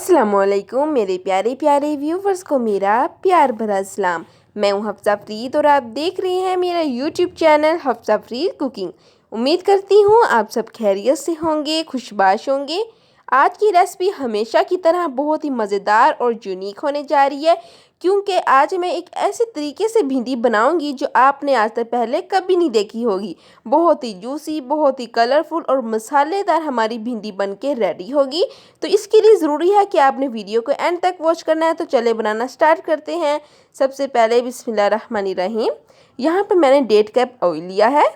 अस्सलामुअलैकुम मेरे प्यारे प्यारे व्यूवर्स को मेरा प्यार भरा सलाम। मैं हूँ हफ्सा फरीद और आप देख रहे हैं मेरा YouTube channel Hafsa Farid cooking. उम्मीद करती हूँ आप सब खैरियत से होंगे, खुशबाश होंगे। आज की रेसिपी हमेशा की तरह बहुत ही मज़ेदार और यूनिक होने जा रही है, क्योंकि आज मैं एक ऐसे तरीके से भिंडी बनाऊंगी जो आपने आज तक पहले कभी नहीं देखी होगी। बहुत ही जूसी, बहुत ही कलरफुल और मसालेदार हमारी भिंडी बनके रेडी होगी। तो इसके लिए ज़रूरी है कि आपने वीडियो को एंड तक वॉच करना है। तो चले बनाना स्टार्ट करते हैं। सबसे पहले बिस्मिल्लाहिर्रहमानिर्रहीम। यहाँ पर मैंने 1.5 कप ऑयल लिया है।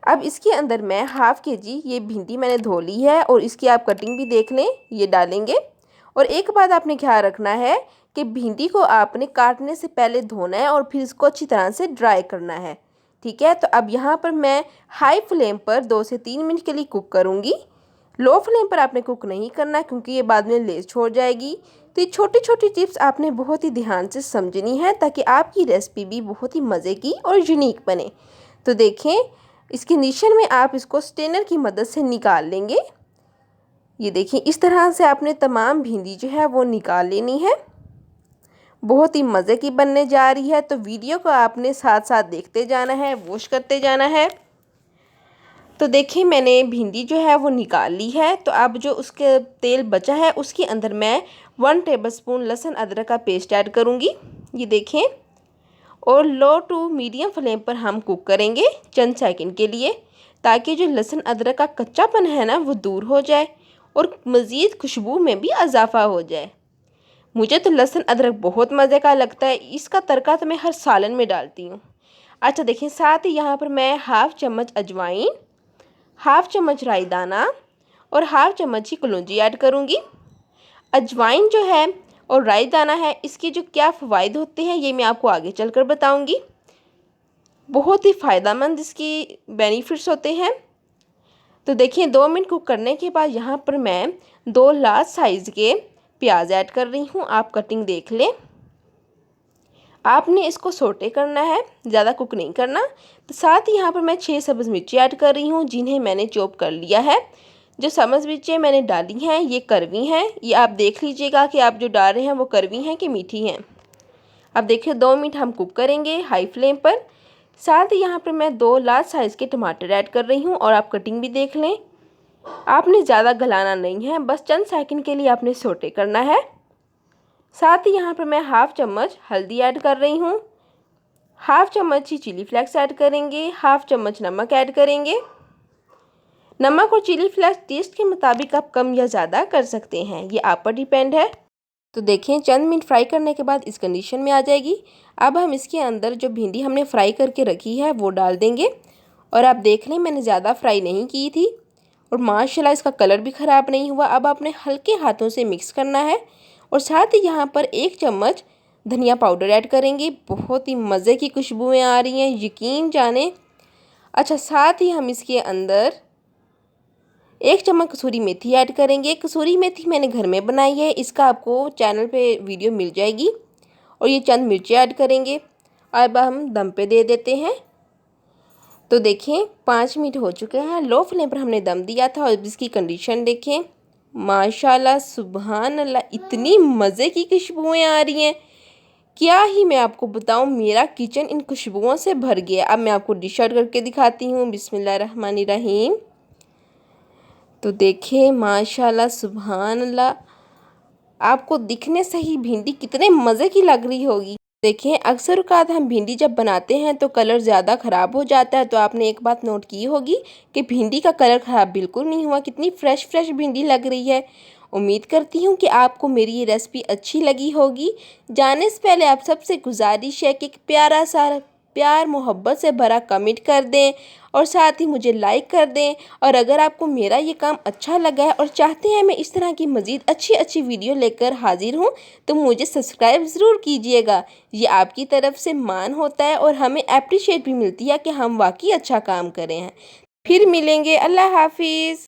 अब इसके अंदर मैं हाफ़ kg ये भिंडी मैंने धो ली है और इसकी आप कटिंग भी देख लें, ये डालेंगे। और एक बात आपने ख्याल रखना है कि भिंडी को आपने काटने से पहले धोना है और फिर इसको अच्छी तरह से ड्राई करना है, ठीक है। तो अब यहाँ पर मैं हाई फ्लेम पर 2 से 3 मिनट के लिए कुक करूँगी। लो फ्लेम पर आपने कुक नहीं करना क्योंकि ये बाद में लेस छोड़ जाएगी। तो ये छोटी छोटी टिप्स आपने बहुत ही ध्यान से समझनी है ताकि आपकी रेसिपी भी बहुत ही मज़े की और यूनिक बने। तो देखें, इस कंडीशन में आप इसको स्ट्रेनर की मदद से निकाल लेंगे। ये देखिए, इस तरह से आपने तमाम भिंडी जो है वो निकाल लेनी है। बहुत ही मज़े की बनने जा रही है, तो वीडियो को आपने साथ साथ देखते जाना है, वॉच करते जाना है। तो देखिए, मैंने भिंडी जो है वो निकाल ली है। तो अब जो उसके तेल बचा है उसके अंदर मैं 1 टेबलस्पून लहसुन अदरक का पेस्ट ऐड करूँगी। ये देखें, और लो टू मीडियम फ्लेम पर हम कुक करेंगे चंद सेकंड के लिए, ताकि जो लहसुन अदरक का कच्चापन है ना वो दूर हो जाए और मज़ीद खुशबू में भी इजाफ़ा हो जाए। मुझे तो लहसुन अदरक बहुत मज़े का लगता है, इसका तड़का तो मैं हर सालन में डालती हूँ। अच्छा देखिए, साथ ही यहाँ पर मैं हाफ़ चम्मच अजवाइन, हाफ़ चम्मच राई दाना और हाफ़ चम्मच ही कलौंजी ऐड करूँगी। अजवाइन जो है और राई दाना है, इसके जो क्या फ़वाइद होते हैं ये मैं आपको आगे चलकर बताऊंगी। बहुत ही फ़ायदेमंद इसकी बेनिफिट्स होते हैं। तो देखिए, 2 मिनट कुक करने के बाद यहाँ पर मैं 2 लार्ज साइज़ के प्याज ऐड कर रही हूँ। आप कटिंग देख लें। आपने इसको सोटे करना है, ज़्यादा कुक नहीं करना। तो साथ ही यहाँ पर मैं 6 सब्ज़ मिर्ची ऐड कर रही हूँ, जिन्हें मैंने चॉप कर लिया है। जो सब्ज़ मिर्चें मैंने डाली हैं ये कड़वी हैं। ये आप देख लीजिएगा कि आप जो डाल रहे हैं वो कड़वी हैं कि मीठी हैं। अब देखिए, 2 मिनट हम कुक करेंगे हाई फ्लेम पर। साथ ही यहाँ पर मैं 2 लार्ज साइज़ के टमाटर ऐड कर रही हूँ और आप कटिंग भी देख लें। आपने ज़्यादा गलाना नहीं है, बस चंद सेकंड के लिए आपने सोटे करना है। साथ ही यहाँ पर मैं हाफ़ चम्मच हल्दी ऐड कर रही हूँ, हाफ़ चम्मच ही चिली फ्लेक्स ऐड करेंगे, हाफ़ चम्मच नमक ऐड करेंगे। नमक और चिली फ्लेक्स टेस्ट के मुताबिक आप कम या ज़्यादा कर सकते हैं, ये आप पर डिपेंड है। तो देखें, चंद मिनट फ्राई करने के बाद इस कंडीशन में आ जाएगी। अब हम इसके अंदर जो भिंडी हमने फ्राई करके रखी है वो डाल देंगे। और आप देख लें, मैंने ज़्यादा फ्राई नहीं की थी और माशाल्लाह इसका कलर भी ख़राब नहीं हुआ। अब आपने हल्के हाथों से मिक्स करना है और साथ ही यहाँ पर 1 चम्मच धनिया पाउडर ऐड करेंगे। बहुत ही मज़े की खुशबुएँ आ रही हैं, यकीन जाने। अच्छा, साथ ही हम इसके अंदर 1 चम्मच कसूरी मेथी ऐड करेंगे। कसूरी मेथी मैंने घर में बनाई है, इसका आपको चैनल पे वीडियो मिल जाएगी। और ये चंद मिर्ची ऐड करेंगे। अब हम दम पे दे देते हैं। तो देखें, 5 मिनट हो चुके हैं। लो फ्लेम पर हमने दम दिया था और इसकी कंडीशन देखें। माशाल्लाह सुभान अल्लाह, इतनी मज़े की खुशबुएँ आ रही हैं, क्या ही मैं आपको बताऊं। मेरा किचन इन खुशबुओं से भर गया। अब मैं आपको डिश आउट करके दिखाती हूँ। बिस्मिल्लाहिर्रहमानिर्रहीम। तो देखिए, माशाल्लाह सुभान अल्लाह, आपको दिखने से ही भिंडी कितने मज़े की लग रही होगी। देखें, अक्सर औक़ात हम भिंडी जब बनाते हैं तो कलर ज़्यादा ख़राब हो जाता है। तो आपने एक बात नोट की होगी कि भिंडी का कलर ख़राब बिल्कुल नहीं हुआ, कितनी फ़्रेश भिंडी लग रही है। उम्मीद करती हूँ कि आपको मेरी ये रेसिपी अच्छी लगी होगी। जाने से पहले आप सबसे गुजारिश है कि एक प्यारा सा प्यार मोहब्बत से भरा कमेंट कर दें और साथ ही मुझे लाइक कर दें। और अगर आपको मेरा ये काम अच्छा लगा है और चाहते हैं मैं इस तरह की मज़ीद अच्छी वीडियो लेकर हाजिर हूँ, तो मुझे सब्सक्राइब ज़रूर कीजिएगा। ये आपकी तरफ से मान होता है और हमें अप्रिशिएट भी मिलती है कि हम वाकई अच्छा काम करें हैं। फिर मिलेंगे। अल्लाह हाफिज़।